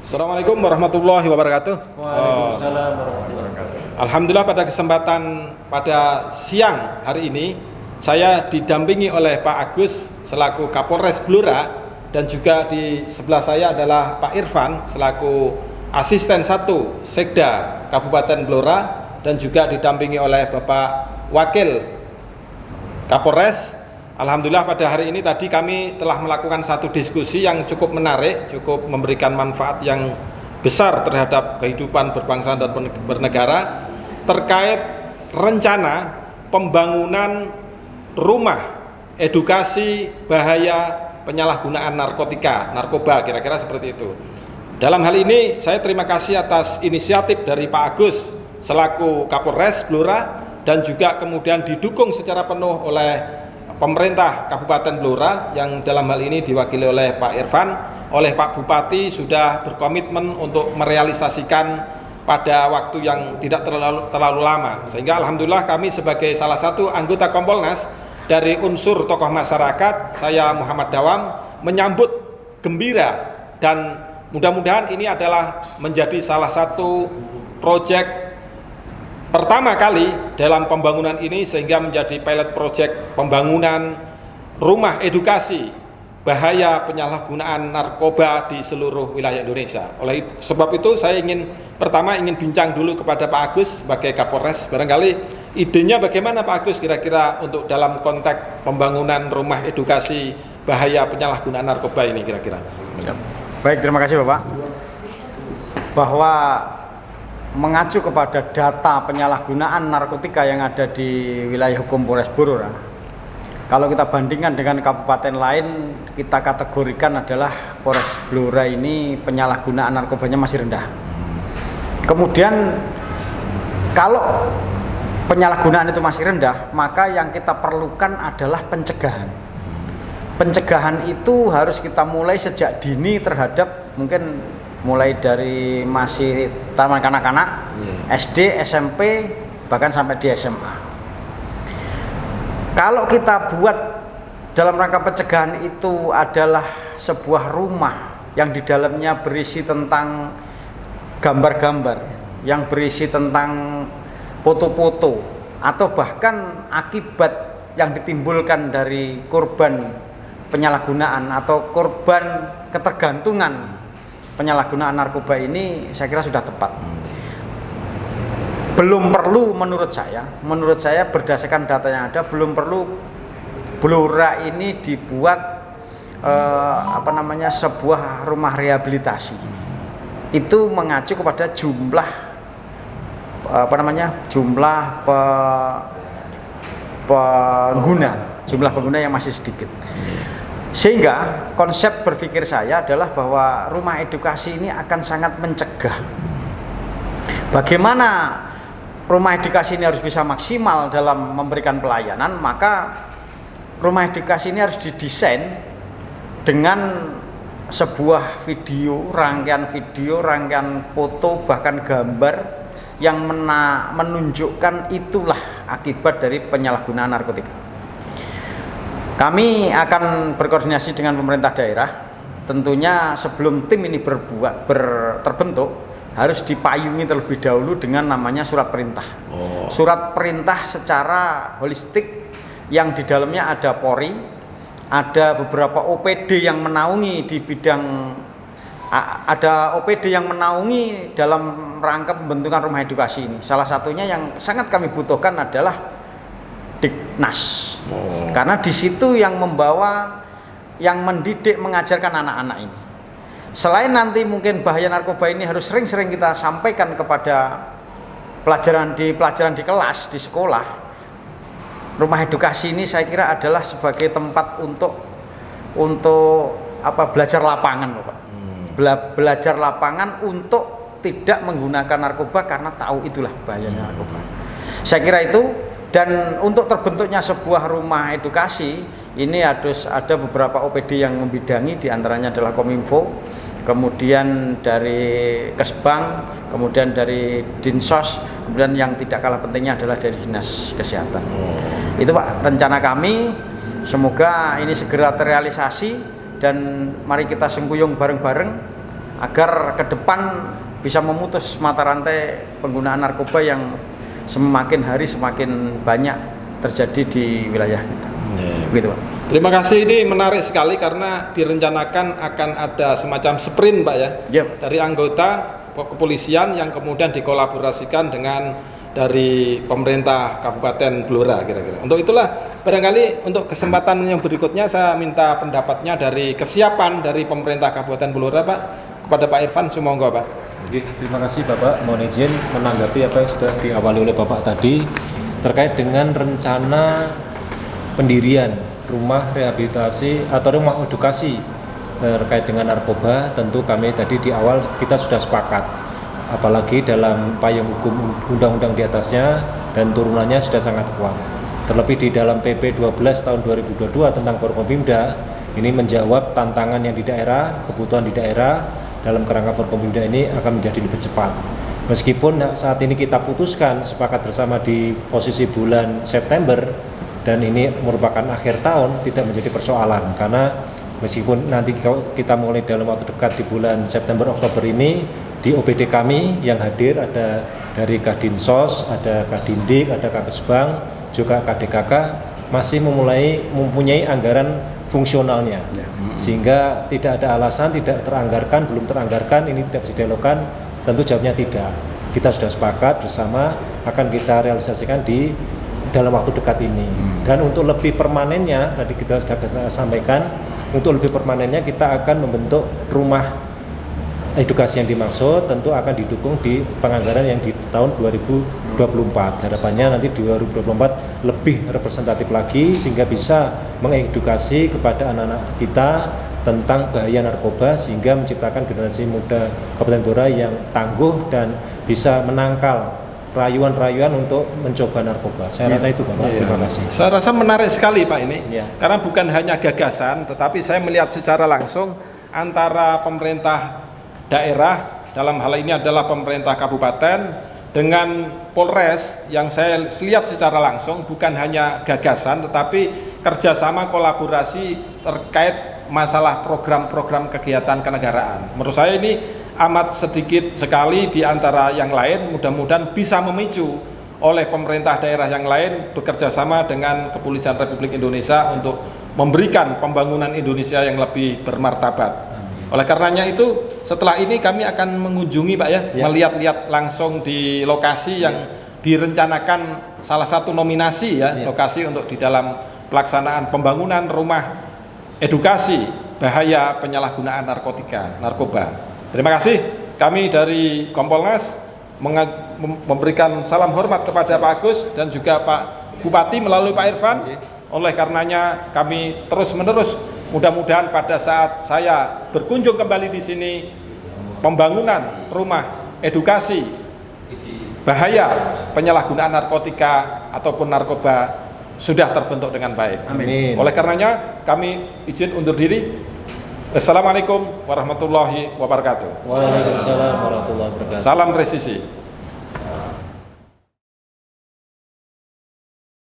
Assalamualaikum warahmatullahi wabarakatuh. Waalaikumsalam warahmatullahi wabarakatuh. Alhamdulillah pada siang hari ini saya didampingi oleh Pak Agus selaku Kapolres Blora, dan juga di sebelah saya adalah Pak Irfan selaku Asisten 1 Sekda Kabupaten Blora, dan juga didampingi oleh Bapak Wakil Kapolres. Alhamdulillah pada hari ini tadi kami telah melakukan satu diskusi yang cukup menarik, cukup memberikan manfaat yang besar terhadap kehidupan berbangsa dan bernegara terkait rencana pembangunan rumah edukasi bahaya penyalahgunaan narkoba, kira-kira seperti itu. Dalam hal ini saya terima kasih atas inisiatif dari Pak Agus selaku Kapolres Blora, dan juga kemudian didukung secara penuh oleh pemerintah Kabupaten Blora yang dalam hal ini diwakili oleh Pak Irfan, oleh Pak Bupati sudah berkomitmen untuk merealisasikan pada waktu yang tidak terlalu lama, sehingga alhamdulillah kami sebagai salah satu anggota Kompolnas dari unsur tokoh masyarakat, saya Muhammad Dawam, menyambut gembira, dan mudah-mudahan ini adalah menjadi salah satu proyek pertama kali dalam pembangunan ini, sehingga menjadi pilot project pembangunan rumah edukasi bahaya penyalahgunaan narkoba di seluruh wilayah Indonesia. Oleh sebab itu saya ingin bincang dulu kepada Pak Agus sebagai Kapolres, barangkali idenya bagaimana Pak Agus kira-kira untuk dalam konteks pembangunan rumah edukasi bahaya penyalahgunaan narkoba ini kira-kira. Baik, terima kasih Bapak. Bahwa mengacu kepada data penyalahgunaan narkotika yang ada di wilayah hukum Polres Blora, kalau kita bandingkan dengan kabupaten lain, kita kategorikan adalah Polres Blora ini penyalahgunaan narkobanya masih rendah. Kemudian kalau penyalahgunaan itu masih rendah, maka yang kita perlukan adalah pencegahan. Pencegahan itu harus kita mulai sejak dini terhadap mungkin mulai dari masih taman kanak-kanak, SD, SMP, bahkan sampai di SMA. Kalau kita buat dalam rangka pencegahan itu adalah sebuah rumah yang di dalamnya berisi tentang gambar-gambar, yang berisi tentang foto-foto, atau bahkan akibat yang ditimbulkan dari korban penyalahgunaan atau korban ketergantungan penyalahgunaan narkoba ini, saya kira sudah tepat. Belum perlu menurut saya berdasarkan data yang ada, belum perlu Blora ini dibuat sebuah rumah rehabilitasi. Itu mengacu kepada jumlah pengguna yang masih sedikit. Sehingga konsep berpikir saya adalah bahwa rumah edukasi ini akan sangat mencegah. Bagaimana rumah edukasi ini harus bisa maksimal dalam memberikan pelayanan, maka rumah edukasi ini harus didesain dengan sebuah rangkaian foto, bahkan gambar yang menunjukkan itulah akibat dari penyalahgunaan narkotika. Kami akan berkoordinasi dengan pemerintah daerah. Tentunya sebelum tim ini terbentuk, harus dipayungi terlebih dahulu dengan namanya surat perintah. Surat perintah secara holistik yang di dalamnya ada Polri, ada beberapa OPD yang menaungi di bidang, ada OPD yang menaungi dalam rangka pembentukan rumah edukasi ini. Salah satunya yang sangat kami butuhkan adalah Diknas. Karena di situ yang membawa, yang mendidik, mengajarkan anak-anak ini. Selain nanti mungkin bahaya narkoba ini harus sering-sering kita sampaikan kepada pelajaran di kelas, di sekolah. Rumah edukasi ini saya kira adalah sebagai tempat untuk belajar lapangan, Bapak. Belajar lapangan untuk tidak menggunakan narkoba karena tahu itulah bahayanya narkoba. Saya kira itu. Dan untuk terbentuknya sebuah rumah edukasi ini harus ada beberapa OPD yang membidangi, diantaranya adalah Kominfo, kemudian dari Kesbang, kemudian dari Dinsos, kemudian yang tidak kalah pentingnya adalah dari Dinas Kesehatan. Itu Pak rencana kami, semoga ini segera terrealisasi, dan mari kita sengkuyung bareng-bareng agar ke depan bisa memutus mata rantai penggunaan narkoba yang semakin hari semakin banyak terjadi di wilayah kita. Begitu, Pak. Terima kasih, ini menarik sekali karena direncanakan akan ada semacam sprint, Pak ya, dari anggota kepolisian yang kemudian dikolaborasikan dengan dari pemerintah Kabupaten Blora kira-kira. Untuk itulah barangkali untuk kesempatan yang berikutnya saya minta pendapatnya dari kesiapan dari pemerintah Kabupaten Blora, Pak, kepada Pak Irfan. Sumonggo, Pak. Oke, terima kasih Bapak. Mohon izin menanggapi apa yang sudah diawali oleh Bapak tadi terkait dengan rencana pendirian rumah rehabilitasi atau rumah edukasi terkait dengan narkoba. Tentu kami tadi di awal kita sudah sepakat, apalagi dalam payung hukum undang-undang di atasnya dan turunannya sudah sangat kuat. Terlebih di dalam PP 12 tahun 2022 tentang Forkompimda ini menjawab tantangan yang di daerah, kebutuhan di daerah. Dalam kerangka Forkompimda ini akan menjadi lebih cepat. Meskipun saat ini kita putuskan sepakat bersama di posisi bulan September dan ini merupakan akhir tahun, tidak menjadi persoalan karena meskipun nanti kita mulai dalam waktu dekat di bulan September Oktober ini di OPD kami yang hadir ada dari Kadinsos, ada Kadindik, ada Kakesbang, juga KDKK masih mempunyai anggaran fungsionalnya, sehingga tidak ada alasan tidak teranggarkan, belum teranggarkan, ini tidak bisa dialogkan. Tentu jawabnya tidak. Kita sudah sepakat bersama akan kita realisasikan di dalam waktu dekat ini. Dan untuk lebih permanennya, tadi kita sudah sampaikan, untuk lebih permanennya kita akan membentuk rumah edukasi yang dimaksud, tentu akan didukung di penganggaran yang di tahun 2024. Harapannya nanti 2024 lebih representatif lagi sehingga bisa mengedukasi kepada anak-anak kita tentang bahaya narkoba sehingga menciptakan generasi muda Kabupaten Blora yang tangguh dan bisa menangkal rayuan-rayuan untuk mencoba narkoba. Saya rasa itu, Bapak. Terima kasih. Saya rasa menarik sekali, Pak, ini. Karena bukan hanya gagasan, tetapi saya melihat secara langsung antara pemerintah daerah, dalam hal ini adalah pemerintah kabupaten, dengan Polres yang saya lihat secara langsung bukan hanya gagasan, tetapi kerjasama kolaborasi terkait masalah program-program kegiatan kenegaraan. Menurut saya ini amat sedikit sekali di antara yang lain, mudah-mudahan bisa memicu oleh pemerintah daerah yang lain bekerja sama dengan Kepolisian Republik Indonesia untuk memberikan pembangunan Indonesia yang lebih bermartabat. Oleh karenanya itu setelah ini kami akan mengunjungi, Pak ya, melihat-lihat langsung di lokasi yang direncanakan salah satu nominasi lokasi untuk di dalam pelaksanaan pembangunan rumah edukasi bahaya penyalahgunaan narkoba. Terima kasih. Kami dari Kompolnas memberikan salam hormat kepada Pak Agus dan juga Pak Bupati melalui Pak Irfan. Oleh karenanya kami terus-menerus mudah-mudahan pada saat saya berkunjung kembali di sini pembangunan rumah edukasi bahaya penyalahgunaan narkotika ataupun narkoba sudah terbentuk dengan baik. Amin. Oleh karenanya kami izin undur diri. Assalamualaikum warahmatullahi wabarakatuh. Waalaikumsalam warahmatullahi wabarakatuh. Salam presisi.